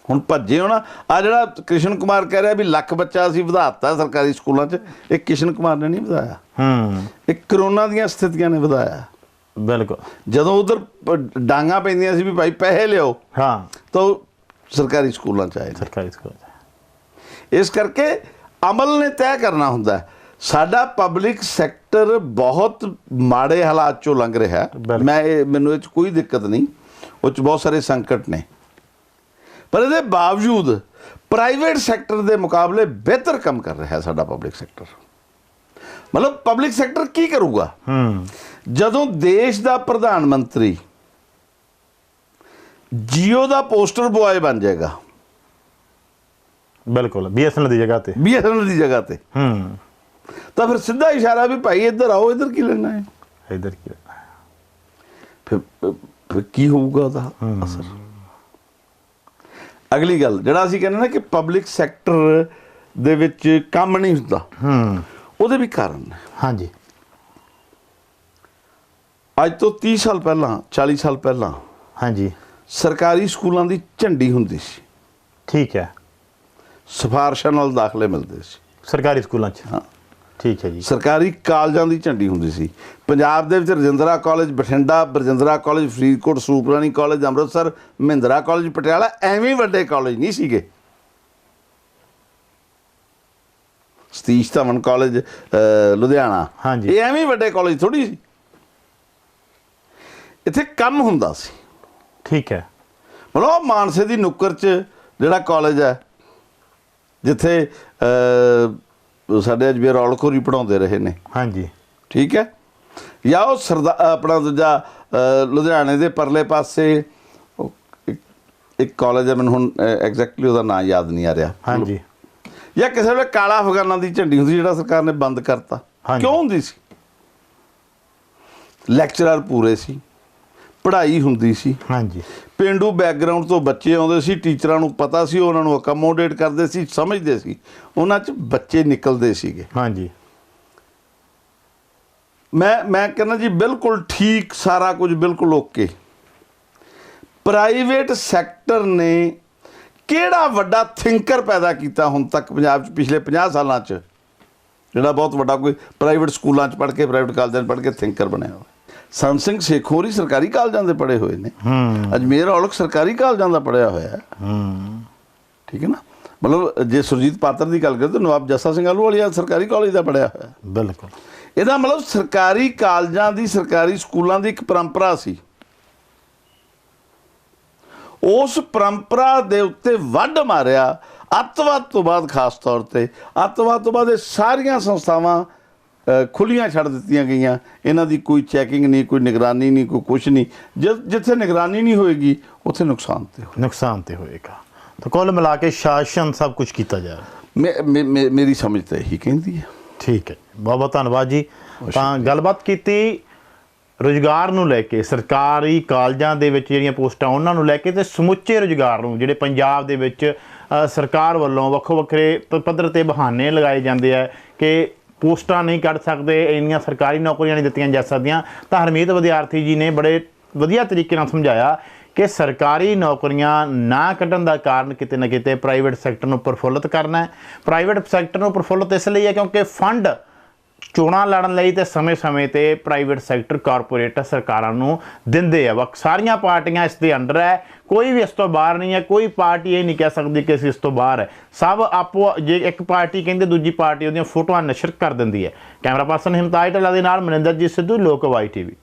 Speaker 2: ਹੁਣ ਭੱਜੇ ਹੋ ਨਾ। ਆ ਜਿਹੜਾ ਕ੍ਰਿਸ਼ਨ ਕੁਮਾਰ ਕਹਿ ਰਿਹਾ ਵੀ ਲੱਖ ਬੱਚਾ ਅਸੀਂ ਵਧਾਤਾ ਸਰਕਾਰੀ ਸਕੂਲਾਂ 'ਚ, ਇਹ ਕ੍ਰਿਸ਼ਨ ਕੁਮਾਰ ਨੇ ਨਹੀਂ ਵਧਾਇਆ, ਇਹ ਕਰੋਨਾ ਦੀਆਂ ਸਥਿਤੀਆਂ ਨੇ ਵਧਾਇਆ।
Speaker 1: ਬਿਲਕੁਲ।
Speaker 2: ਜਦੋਂ ਉਧਰ ਡਾਂਗਾ ਪੈਂਦੀਆਂ ਸੀ ਵੀ ਭਾਈ ਪੈਸੇ ਲਿਓ, ਤਾਂ ਸਰਕਾਰੀ ਸਕੂਲਾਂ 'ਚ ਆਏ। ਇਸ ਕਰਕੇ ਅਮਲ ਨੇ ਤੈਅ ਕਰਨਾ ਹੁੰਦਾ। ਸਾਡਾ ਪਬਲਿਕ ਸੈਕਟਰ ਬਹੁਤ ਮਾੜੇ ਹਾਲਾਤ 'ਚੋਂ ਲੰਘ ਰਿਹਾ। ਮੈਨੂੰ ਇਹ 'ਚ ਕੋਈ ਦਿੱਕਤ ਨਹੀਂ, ਉਹ 'ਚ ਬਹੁਤ ਸਾਰੇ ਸੰਕਟ ਨੇ, ਪਰ ਇਹਦੇ ਬਾਵਜੂਦ ਪ੍ਰਾਈਵੇਟ ਸੈਕਟਰ ਦੇ ਮੁਕਾਬਲੇ ਬਿਹਤਰ ਕੰਮ ਕਰ ਰਿਹਾ ਸਾਡਾ ਪਬਲਿਕ ਸੈਕਟਰ। ਮਤਲਬ ਪਬਲਿਕ ਸੈਕਟਰ ਕੀ ਕਰੂਗਾ? ਜਦੋਂ ਦੇਸ਼ ਦਾ ਪ੍ਰਧਾਨ ਮੰਤਰੀ ਜੀਓ ਦਾ ਪੋਸਟਰ ਬੁਆਏ ਬਣ ਜਾਏਗਾ,
Speaker 1: ਬਿਲਕੁਲ, BSNL ਦੀ
Speaker 2: ਜਗ੍ਹਾ ਤੇ ਤਾਂ ਫਿਰ ਸਿੱਧਾ ਇਸ਼ਾਰਾ ਵੀ ਭਾਈ ਇੱਧਰ ਆਓ, ਇੱਧਰ ਕੀ ਲੈਣਾ ਹੈ, ਫਿਰ ਕੀ ਹੋਊਗਾ ਉਹਦਾ ਅਸਰ? ਅਗਲੀ ਗੱਲ ਜਿਹੜਾ ਅਸੀਂ ਕਹਿੰਦੇ ਨਾ ਕਿ ਪਬਲਿਕ ਸੈਕਟਰ ਦੇ ਵਿੱਚ ਕੰਮ ਨਹੀਂ ਹੁੰਦਾ, ਉਹਦੇ ਵੀ ਕਾਰਨ ਨੇ।
Speaker 1: ਹਾਂਜੀ।
Speaker 2: ਅੱਜ ਤੋਂ 30 ਸਾਲ ਪਹਿਲਾਂ, 40 ਸਾਲ ਪਹਿਲਾਂ,
Speaker 1: ਹਾਂਜੀ,
Speaker 2: ਸਰਕਾਰੀ ਸਕੂਲਾਂ ਦੀ ਝੰਡੀ ਹੁੰਦੀ ਸੀ।
Speaker 1: ਠੀਕ ਹੈ।
Speaker 2: ਸਿਫਾਰਸ਼ਾਂ ਨਾਲ ਦਾਖਲੇ ਮਿਲਦੇ ਸੀ
Speaker 1: ਸਰਕਾਰੀ ਸਕੂਲਾਂ 'ਚ।
Speaker 2: ਹਾਂ,
Speaker 1: ਠੀਕ ਹੈ ਜੀ।
Speaker 2: ਸਰਕਾਰੀ ਕਾਲਜਾਂ ਦੀ ਝੰਡੀ ਹੁੰਦੀ ਸੀ। ਪੰਜਾਬ ਦੇ ਵਿੱਚ ਰਜਿੰਦਰਾ ਕਾਲਜ ਬਠਿੰਡਾ, ਬਰਜਿੰਦਰਾ ਕਾਲਜ ਫਰੀਦਕੋਟ, ਸੂਪਰਾਣੀ ਕਾਲਜ ਅੰਮ੍ਰਿਤਸਰ, ਮਹਿੰਦਰਾ ਕਾਲਜ ਪਟਿਆਲਾ, ਐਵੇਂ ਵੱਡੇ ਕਾਲਜ ਨਹੀਂ ਸੀਗੇ। ਸਤੀਸ਼ ਧਵਨ ਕਾਲਜ ਲੁਧਿਆਣਾ, ਇਹ ਐਵੇਂ ਵੱਡੇ ਕਾਲਜ ਥੋੜੀ ਸੀ। ਇੱਥੇ ਕੰਮ ਹੁੰਦਾ ਸੀ।
Speaker 1: ਠੀਕ ਹੈ।
Speaker 2: ਮਤਲਬ ਮਾਨਸੇ ਦੀ ਨੁੱਕਰ 'ਚ ਜਿਹੜਾ ਕਾਲਜ ਹੈ, ਜਿੱਥੇ ਸਾਡੇ ਅਜਮੇਰ ਔਲਖੋਰੀ ਪੜ੍ਹਾਉਂਦੇ ਰਹੇ ਨੇ।
Speaker 1: ਹਾਂਜੀ।
Speaker 2: ਠੀਕ ਹੈ। ਜਾਂ ਉਹ ਆਪਣਾ ਦੂਜਾ ਲੁਧਿਆਣੇ ਦੇ ਪਰਲੇ ਪਾਸੇ ਇੱਕ ਕਾਲਜ ਹੈ, ਮੈਨੂੰ ਹੁਣ ਐਗਜ਼ੈਕਟਲੀ ਉਹਦਾ ਨਾਂ ਯਾਦ ਨਹੀਂ ਆ ਰਿਹਾ।
Speaker 1: ਹਾਂਜੀ।
Speaker 2: ਜਾਂ ਕਿਸੇ ਵੇਲੇ ਕਾਲਾ ਅਫਗਾਨਾਂ ਦੀ ਝੰਡੀ ਹੁੰਦੀ, ਜਿਹੜਾ ਸਰਕਾਰ ਨੇ ਬੰਦ ਕਰਤਾ। ਕਿਉਂ ਹੁੰਦੀ ਸੀ? ਲੈਕਚਰਰ ਪੂਰੇ ਸੀ, ਪੜ੍ਹਾਈ ਹੁੰਦੀ ਸੀ।
Speaker 1: ਹਾਂਜੀ।
Speaker 2: ਪੇਂਡੂ ਬੈਕਗਰਾਊਂਡ ਤੋਂ ਬੱਚੇ ਆਉਂਦੇ ਸੀ, ਟੀਚਰਾਂ ਨੂੰ ਪਤਾ ਸੀ, ਉਹਨਾਂ ਨੂੰ ਅਕਮੋਡੇਟ ਕਰਦੇ ਸੀ, ਸਮਝਦੇ ਸੀ, ਉਹਨਾਂ 'ਚ ਬੱਚੇ ਨਿਕਲਦੇ ਸੀਗੇ।
Speaker 1: ਹਾਂਜੀ।
Speaker 2: ਮੈਂ ਕਹਿੰਦਾ ਜੀ ਬਿਲਕੁਲ ਠੀਕ, ਸਾਰਾ ਕੁਝ ਬਿਲਕੁਲ ਓਕੇ। ਪ੍ਰਾਈਵੇਟ ਸੈਕਟਰ ਨੇ ਕਿਹੜਾ ਵੱਡਾ ਥਿੰਕਰ ਪੈਦਾ ਕੀਤਾ ਹੁਣ ਤੱਕ ਪੰਜਾਬ 'ਚ ਪਿਛਲੇ 50 ਸਾਲਾਂ 'ਚ, ਜਿਹੜਾ ਬਹੁਤ ਵੱਡਾ ਕੋਈ ਪ੍ਰਾਈਵੇਟ ਸਕੂਲਾਂ 'ਚ ਪੜ੍ਹ ਕੇ, ਪ੍ਰਾਈਵੇਟ ਕਾਲਜਾਂ 'ਚ ਪੜ੍ਹ ਕੇ ਥਿੰਕਰ ਬਣਿਆ ਹੋਇਆ। ਸੰਤ ਸਿੰਘ ਸੇਖੋਂ ਹੋਰੀ ਸਰਕਾਰੀ ਕਾਲਜਾਂ ਦੇ ਪੜ੍ਹੇ ਹੋਏ ਨੇ, ਅਜਮੇਰ ਔਲਖ ਸਰਕਾਰੀ ਕਾਲਜਾਂ ਦਾ ਪੜ੍ਹਿਆ ਹੋਇਆ। ਠੀਕ ਹੈ ਨਾ, ਮਤਲਬ ਜੇ ਸੁਰਜੀਤ ਪਾਤਰ ਦੀ ਗੱਲ ਕਰੀਏ ਤਾਂ ਨਵਾਬ ਜੱਸਾ ਸਿੰਘ ਆਹਲੂਵਾਲੀਆ ਸਰਕਾਰੀ ਕਾਲਜ ਦਾ ਪੜ੍ਹਿਆ ਹੋਇਆ।
Speaker 1: ਬਿਲਕੁਲ,
Speaker 2: ਇਹਦਾ ਮਤਲਬ ਸਰਕਾਰੀ ਕਾਲਜਾਂ ਦੀ, ਸਰਕਾਰੀ ਸਕੂਲਾਂ ਦੀ ਇੱਕ ਪਰੰਪਰਾ ਸੀ। ਉਸ ਪਰੰਪਰਾ ਦੇ ਉੱਤੇ ਵੱਢ ਮਾਰਿਆ ਅੱਤਵਾਦ ਤੋਂ ਬਾਅਦ, ਖਾਸ ਤੌਰ ਤੇ ਅੱਤਵਾਦ ਤੋਂ ਬਾਅਦ ਇਹ ਸਾਰੀਆਂ ਸੰਸਥਾਵਾਂ ਖੁੱਲੀਆਂ ਛੱਡ ਦਿੱਤੀਆਂ ਗਈਆਂ। ਇਹਨਾਂ ਦੀ ਕੋਈ ਚੈਕਿੰਗ ਨਹੀਂ, ਕੋਈ ਨਿਗਰਾਨੀ ਨਹੀਂ, ਕੋਈ ਕੁਛ ਨਹੀਂ। ਜਿੱਥੇ ਨਿਗਰਾਨੀ ਨਹੀਂ ਹੋਏਗੀ ਉੱਥੇ ਨੁਕਸਾਨ ਤੇ
Speaker 1: ਹੋਏਗਾ। ਤਾਂ ਕੁੱਲ ਮਿਲਾ ਕੇ ਸ਼ਾਸਨ ਸਭ ਕੁਝ ਕੀਤਾ ਜਾ ਰਿਹਾ।
Speaker 2: ਮੇਰੀ ਸਮਝ ਤਾਂ ਇਹੀ ਕਹਿੰਦੀ ਹੈ।
Speaker 1: ਠੀਕ ਹੈ, ਬਹੁਤ ਬਹੁਤ ਧੰਨਵਾਦ ਜੀ। ਤਾਂ ਗੱਲਬਾਤ ਕੀਤੀ ਰੁਜ਼ਗਾਰ ਨੂੰ ਲੈ ਕੇ, ਸਰਕਾਰੀ ਕਾਲਜਾਂ ਦੇ ਵਿੱਚ ਜਿਹੜੀਆਂ ਪੋਸਟਾਂ ਉਹਨਾਂ ਨੂੰ ਲੈ ਕੇ, ਤੇ ਸਮੁੱਚੇ ਰੁਜ਼ਗਾਰ ਨੂੰ, ਜਿਹੜੇ ਪੰਜਾਬ ਦੇ ਵਿੱਚ ਸਰਕਾਰ ਵੱਲੋਂ ਵੱਖੋ ਵੱਖਰੇ ਪੱਧਰ ਤੇ ਬਹਾਨੇ ਲਗਾਏ ਜਾਂਦੇ ਆ ਕਿ ਪੋਸਟਾਂ ਨਹੀਂ ਕੱਢ ਸਕਦੇ, ਇੰਨੀਆਂ ਸਰਕਾਰੀ ਨੌਕਰੀਆਂ ਨਹੀਂ ਦਿੱਤੀਆਂ ਜਾ ਸਕਦੀਆਂ। ਤਾਂ ਹਰਮੀਤ ਵਿਦਿਆਰਥੀ ਜੀ ਨੇ ਬੜੇ ਵਧੀਆ ਤਰੀਕੇ ਨਾਲ ਸਮਝਾਇਆ ਕਿ ਸਰਕਾਰੀ ਨੌਕਰੀਆਂ ਨਾ ਕੱਢਣ ਦਾ ਕਾਰਨ ਕਿਤੇ ਨਾ ਕਿਤੇ ਪ੍ਰਾਈਵੇਟ ਸੈਕਟਰ ਨੂੰ ਪ੍ਰਫੁੱਲਤ ਕਰਨਾ ਹੈ। ਪ੍ਰਾਈਵੇਟ ਸੈਕਟਰ ਨੂੰ ਪ੍ਰਫੁੱਲਤ ਇਸ ਲਈ ਹੈ ਕਿਉਂਕਿ ਫੰਡ ਚੋਣਾਂ ਲੜਨ ਲਈ ਤੇ ਸਮੇਂ-ਸਮੇਂ ਤੇ ਪ੍ਰਾਈਵੇਟ ਸੈਕਟਰ, ਕਾਰਪੋਰੇਟ ਸਰਕਾਰਾਂ ਨੂੰ ਦਿੰਦੇ ਆ। ਸਾਰੀਆਂ ਪਾਰਟੀਆਂ ਇਸ ਦੇ ਅੰਡਰ ਹੈ, ਕੋਈ ਵੀ ਇਸ ਤੋਂ ਬਾਹਰ ਨਹੀਂ ਹੈ। ਕੋਈ ਪਾਰਟੀ ਇਹ ਨਹੀਂ ਕਹਿ ਸਕਦੀ ਕਿ ਅਸੀਂ ਇਸ ਤੋਂ ਬਾਹਰ ਹੈ। ਸਭ ਆਪੋ, ਜੇ ਇੱਕ ਪਾਰਟੀ ਕਹਿੰਦੇ ਦੂਜੀ ਪਾਰਟੀ ਉਹਦੀਆਂ ਫੋਟੋਆਂ ਨਸ਼ਰ ਕਰ ਦਿੰਦੀ ਹੈ। ਕੈਮਰਾ ਪਰਸਨ ਹਿਮਤਾਜ ਢੱਲਾ ਦੇ ਨਾਲ ਮਨਿੰਦਰਜੀਤ ਸਿੱਧੂ, ਲੋਕ ਵਾਈ ਟੀਵੀ।